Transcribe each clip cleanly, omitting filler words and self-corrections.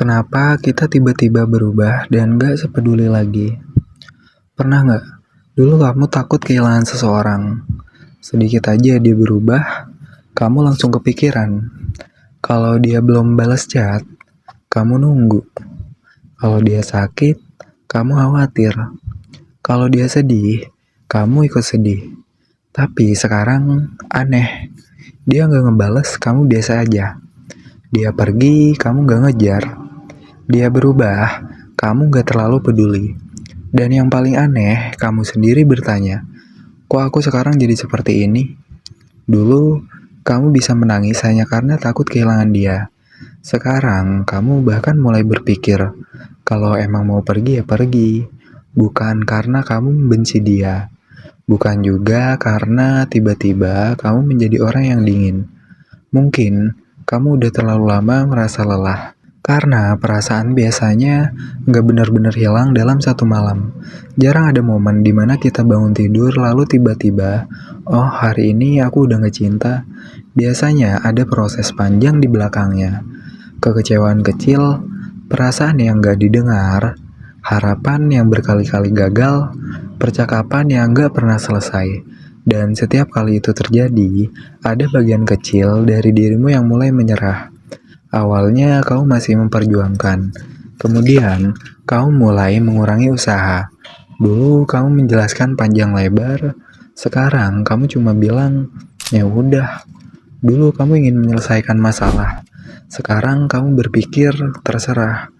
Kenapa kita tiba-tiba berubah dan gak sepeduli lagi? Pernah gak? Dulu kamu takut kehilangan seseorang. Sedikit aja dia berubah, kamu langsung kepikiran. Kalau dia belum balas chat, kamu nunggu. Kalau dia sakit, kamu khawatir. Kalau dia sedih, kamu ikut sedih. Tapi sekarang aneh. Dia gak ngebales, kamu biasa aja. Dia pergi, kamu gak ngejar. Dia berubah, kamu gak terlalu peduli. Dan yang paling aneh, kamu sendiri bertanya, kok aku sekarang jadi seperti ini? Dulu, kamu bisa menangis hanya karena takut kehilangan dia. Sekarang, kamu bahkan mulai berpikir, kalau emang mau pergi ya pergi. Bukan karena kamu membenci dia. Bukan juga karena tiba-tiba kamu menjadi orang yang dingin. Mungkin, kamu udah terlalu lama merasa lelah. Karena perasaan biasanya nggak benar-benar hilang dalam satu malam. Jarang ada momen dimana kita bangun tidur lalu tiba-tiba, oh hari ini aku udah nggak cinta. Biasanya ada proses panjang di belakangnya. Kekecewaan kecil, perasaan yang nggak didengar, harapan yang berkali-kali gagal, percakapan yang nggak pernah selesai. Dan setiap kali itu terjadi, ada bagian kecil dari dirimu yang mulai menyerah. Awalnya kamu masih memperjuangkan, kemudian kamu mulai mengurangi usaha. Dulu kamu menjelaskan panjang lebar, sekarang kamu cuma bilang, ya udah. Dulu kamu ingin menyelesaikan masalah, sekarang kamu berpikir terserah.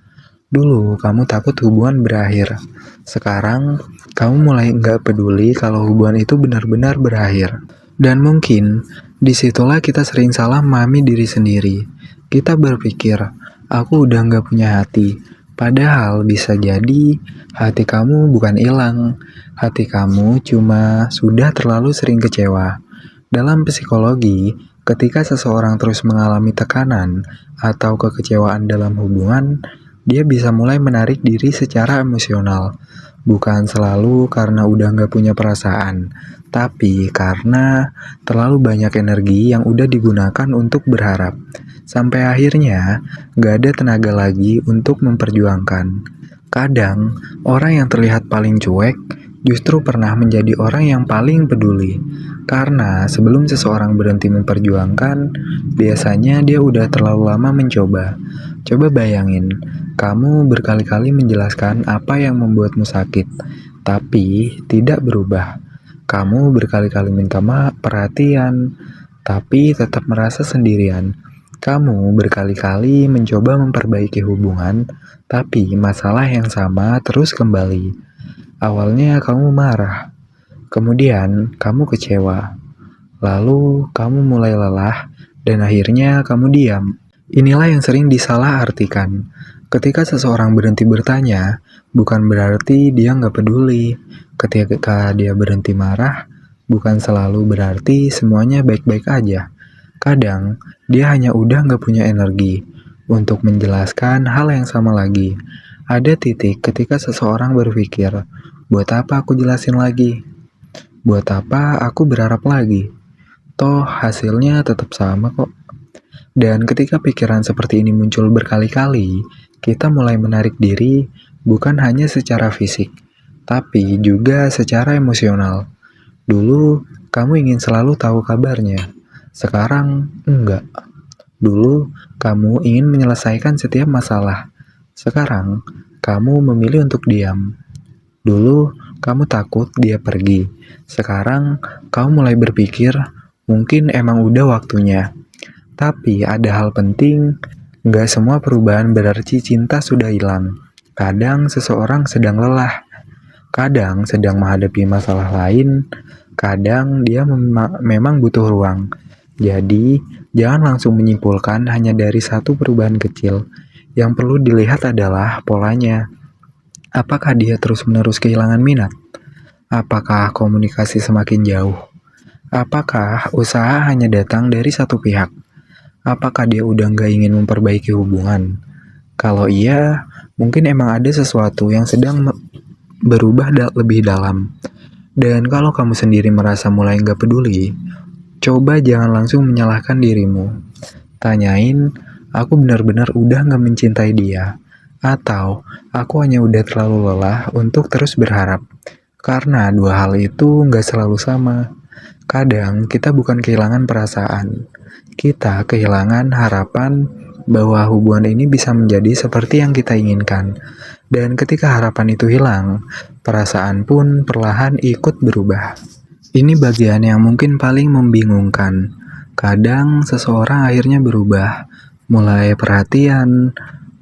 Dulu kamu takut hubungan berakhir, sekarang kamu mulai nggak peduli kalau hubungan itu benar-benar berakhir. Dan mungkin disitulah kita sering salah memahami diri sendiri. Kita berpikir, aku udah nggak punya hati. Padahal bisa jadi hati kamu bukan hilang. Hati kamu cuma sudah terlalu sering kecewa. Dalam psikologi, ketika seseorang terus mengalami tekanan atau kekecewaan dalam hubungan, dia bisa mulai menarik diri secara emosional. Bukan selalu karena udah nggak punya perasaan, tapi karena terlalu banyak energi yang udah digunakan untuk berharap. Sampai akhirnya, gak ada tenaga lagi untuk memperjuangkan. Kadang, orang yang terlihat paling cuek justru pernah menjadi orang yang paling peduli. Karena sebelum seseorang berhenti memperjuangkan, biasanya dia udah terlalu lama mencoba. Coba bayangin, kamu berkali-kali menjelaskan apa yang membuatmu sakit, tapi tidak berubah. Kamu berkali-kali minta perhatian, tapi tetap merasa sendirian. Kamu berkali-kali mencoba memperbaiki hubungan, tapi masalah yang sama terus kembali. Awalnya kamu marah, kemudian kamu kecewa, lalu kamu mulai lelah, dan akhirnya kamu diam. Inilah yang sering disalahartikan. Ketika seseorang berhenti bertanya, bukan berarti dia nggak peduli. Ketika dia berhenti marah, bukan selalu berarti semuanya baik-baik aja. Kadang, dia hanya udah nggak punya energi untuk menjelaskan hal yang sama lagi. Ada titik ketika seseorang berpikir, buat apa aku jelasin lagi? Buat apa aku berharap lagi? Toh hasilnya tetap sama kok. Dan ketika pikiran seperti ini muncul berkali-kali, kita mulai menarik diri bukan hanya secara fisik, tapi juga secara emosional. Dulu, kamu ingin selalu tahu kabarnya. Sekarang, enggak. Dulu, kamu ingin menyelesaikan setiap masalah. Sekarang, kamu memilih untuk diam. Dulu, kamu takut dia pergi. Sekarang, kamu mulai berpikir, mungkin emang udah waktunya. Tapi ada hal penting, nggak semua perubahan berarti cinta sudah hilang. Kadang seseorang sedang lelah, kadang sedang menghadapi masalah lain, kadang dia memang butuh ruang. Jadi, jangan langsung menyimpulkan hanya dari satu perubahan kecil. Yang perlu dilihat adalah polanya. Apakah dia terus-menerus kehilangan minat? Apakah komunikasi semakin jauh? Apakah usaha hanya datang dari satu pihak? Apakah dia udah nggak ingin memperbaiki hubungan? Kalau iya, mungkin emang ada sesuatu yang sedang berubah lebih dalam. Dan kalau kamu sendiri merasa mulai nggak peduli, coba jangan langsung menyalahkan dirimu. Tanyain, aku benar-benar udah gak mencintai dia. Atau aku hanya udah terlalu lelah untuk terus berharap. Karena dua hal itu gak selalu sama. Kadang kita bukan kehilangan perasaan. Kita kehilangan harapan bahwa hubungan ini bisa menjadi seperti yang kita inginkan. Dan ketika harapan itu hilang, perasaan pun perlahan ikut berubah. Ini bagian yang mungkin paling membingungkan. Kadang seseorang akhirnya berubah, mulai perhatian,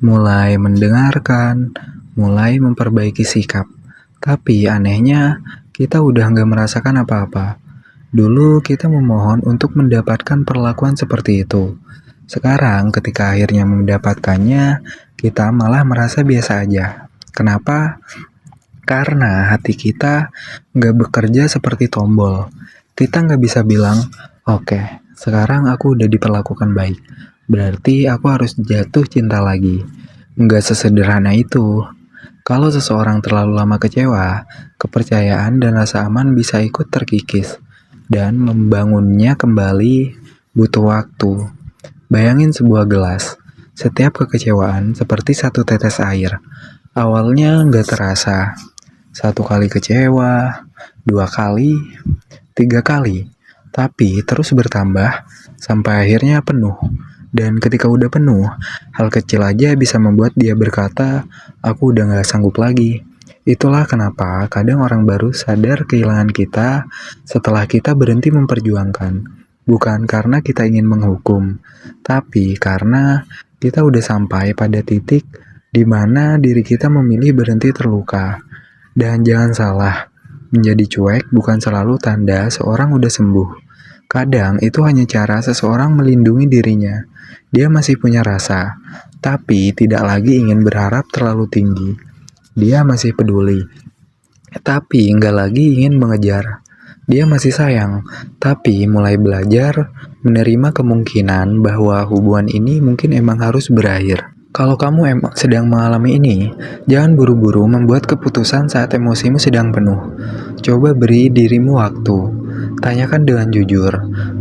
mulai mendengarkan, mulai memperbaiki sikap. Tapi anehnya, kita udah nggak merasakan apa-apa. Dulu kita memohon untuk mendapatkan perlakuan seperti itu. Sekarang ketika akhirnya mendapatkannya, kita malah merasa biasa aja. Kenapa? Karena hati kita nggak bekerja seperti tombol. Kita nggak bisa bilang, oke, sekarang aku udah diperlakukan baik. Berarti aku harus jatuh cinta lagi. Nggak sesederhana itu. Kalau seseorang terlalu lama kecewa, kepercayaan dan rasa aman bisa ikut terkikis. Dan membangunnya kembali butuh waktu. Bayangin sebuah gelas. Setiap kekecewaan seperti satu tetes air. Awalnya nggak terasa. Satu kali kecewa, 2 kali, 3 kali. Tapi terus bertambah sampai akhirnya penuh. Dan ketika udah penuh, hal kecil aja bisa membuat dia berkata, aku udah gak sanggup lagi. Itulah kenapa kadang orang baru sadar kehilangan kita setelah kita berhenti memperjuangkan. Bukan karena kita ingin menghukum, tapi karena kita udah sampai pada titik di mana diri kita memilih berhenti terluka. Dan jangan salah, menjadi cuek bukan selalu tanda seorang udah sembuh. Kadang itu hanya cara seseorang melindungi dirinya. Dia masih punya rasa, tapi tidak lagi ingin berharap terlalu tinggi. Dia masih peduli, tapi nggak lagi ingin mengejar. Dia masih sayang, tapi mulai belajar menerima kemungkinan bahwa hubungan ini mungkin emang harus berakhir. Kalau kamu emang sedang mengalami ini, jangan buru-buru membuat keputusan saat emosimu sedang penuh. Coba beri dirimu waktu. Tanyakan dengan jujur,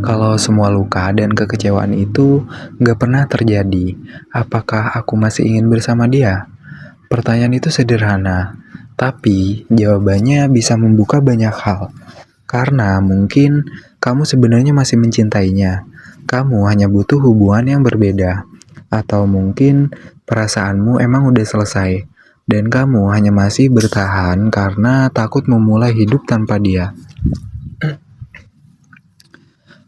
kalau semua luka dan kekecewaan itu gak pernah terjadi, apakah aku masih ingin bersama dia? Pertanyaan itu sederhana, tapi jawabannya bisa membuka banyak hal. Karena mungkin kamu sebenarnya masih mencintainya. Kamu hanya butuh hubungan yang berbeda. Atau mungkin perasaanmu emang udah selesai dan kamu hanya masih bertahan karena takut memulai hidup tanpa dia.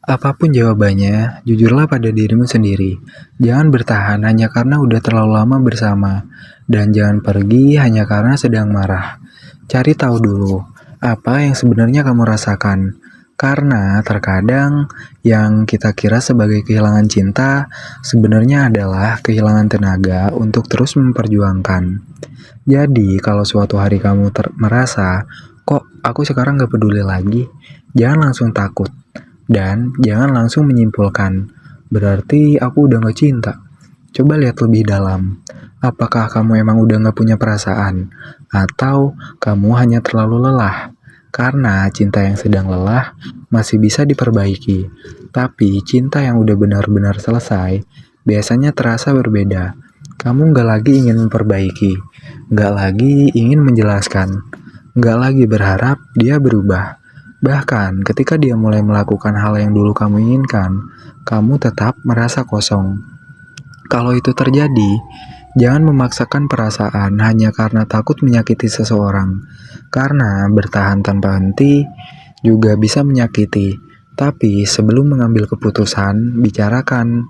Apapun jawabannya, jujurlah pada dirimu sendiri. Jangan bertahan hanya karena udah terlalu lama bersama. Dan jangan pergi hanya karena sedang marah. Cari tahu dulu, apa yang sebenarnya kamu rasakan. Karena terkadang yang kita kira sebagai kehilangan cinta sebenarnya adalah kehilangan tenaga untuk terus memperjuangkan. Jadi kalau suatu hari kamu merasa, kok aku sekarang gak peduli lagi, jangan langsung takut. Dan jangan langsung menyimpulkan, berarti aku udah gak cinta. Coba lihat lebih dalam. Apakah kamu emang udah gak punya perasaan? Atau kamu hanya terlalu lelah? Karena cinta yang sedang lelah masih bisa diperbaiki. Tapi cinta yang udah benar-benar selesai biasanya terasa berbeda. Kamu gak lagi ingin memperbaiki, gak lagi ingin menjelaskan, gak lagi berharap dia berubah. Bahkan ketika dia mulai melakukan hal yang dulu kamu inginkan, kamu tetap merasa kosong. Kalau itu terjadi, jangan memaksakan perasaan hanya karena takut menyakiti seseorang. Karena bertahan tanpa henti juga bisa menyakiti. Tapi sebelum mengambil keputusan, bicarakan.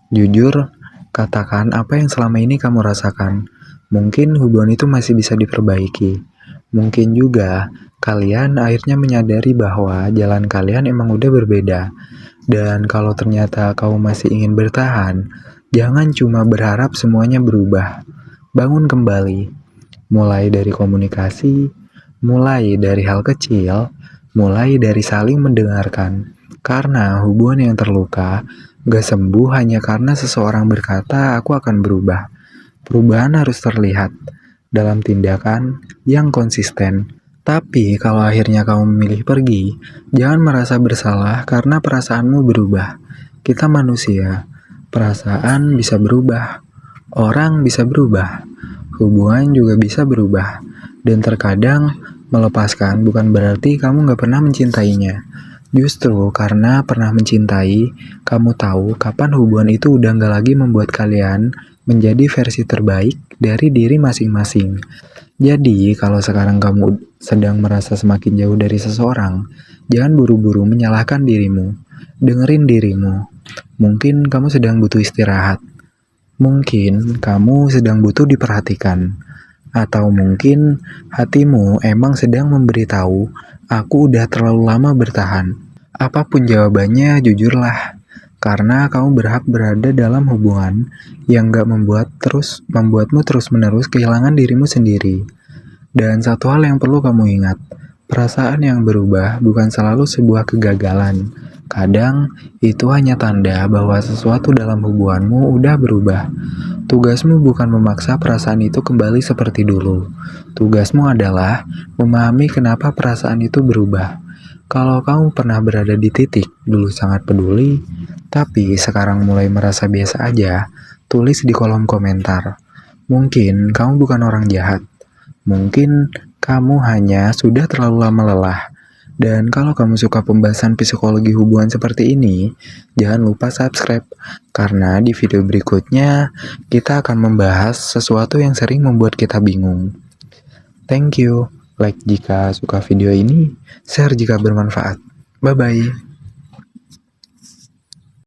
Jujur, katakan apa yang selama ini kamu rasakan. Mungkin hubungan itu masih bisa diperbaiki. Mungkin juga kalian akhirnya menyadari bahwa jalan kalian emang udah berbeda. Dan kalau ternyata kamu masih ingin bertahan, jangan cuma berharap semuanya berubah. Bangun kembali. Mulai dari komunikasi, mulai dari hal kecil, mulai dari saling mendengarkan. Karena hubungan yang terluka gak sembuh hanya karena seseorang berkata aku akan berubah. Perubahan harus terlihat dalam tindakan yang konsisten. Tapi kalau akhirnya kamu memilih pergi, jangan merasa bersalah karena perasaanmu berubah. Kita manusia, Perasaan bisa berubah, orang bisa berubah, hubungan juga bisa berubah. Dan terkadang melepaskan bukan berarti kamu gak pernah mencintainya. Justru karena pernah mencintai, kamu tahu kapan hubungan itu udah gak lagi membuat kalian menjadi versi terbaik dari diri masing-masing. Jadi, kalau sekarang kamu sedang merasa semakin jauh dari seseorang, jangan buru-buru menyalahkan dirimu. Dengerin dirimu. Mungkin kamu sedang butuh istirahat. Mungkin kamu sedang butuh diperhatikan. Atau mungkin hatimu emang sedang memberitahu, aku udah terlalu lama bertahan. Apapun jawabannya, jujurlah. Karena kamu berhak berada dalam hubungan yang gak membuatmu terus-menerus kehilangan dirimu sendiri. Dan satu hal yang perlu kamu ingat, perasaan yang berubah bukan selalu sebuah kegagalan. Kadang, itu hanya tanda bahwa sesuatu dalam hubunganmu udah berubah. Tugasmu bukan memaksa perasaan itu kembali seperti dulu. Tugasmu adalah memahami kenapa perasaan itu berubah. Kalau kamu pernah berada di titik dulu sangat peduli, tapi sekarang mulai merasa biasa aja, tulis di kolom komentar. Mungkin kamu bukan orang jahat. Mungkin kamu hanya sudah terlalu lama lelah. Dan kalau kamu suka pembahasan psikologi hubungan seperti ini, jangan lupa subscribe. Karena di video berikutnya, kita akan membahas sesuatu yang sering membuat kita bingung. Thank you. Like jika suka video ini, share jika bermanfaat. Bye-bye.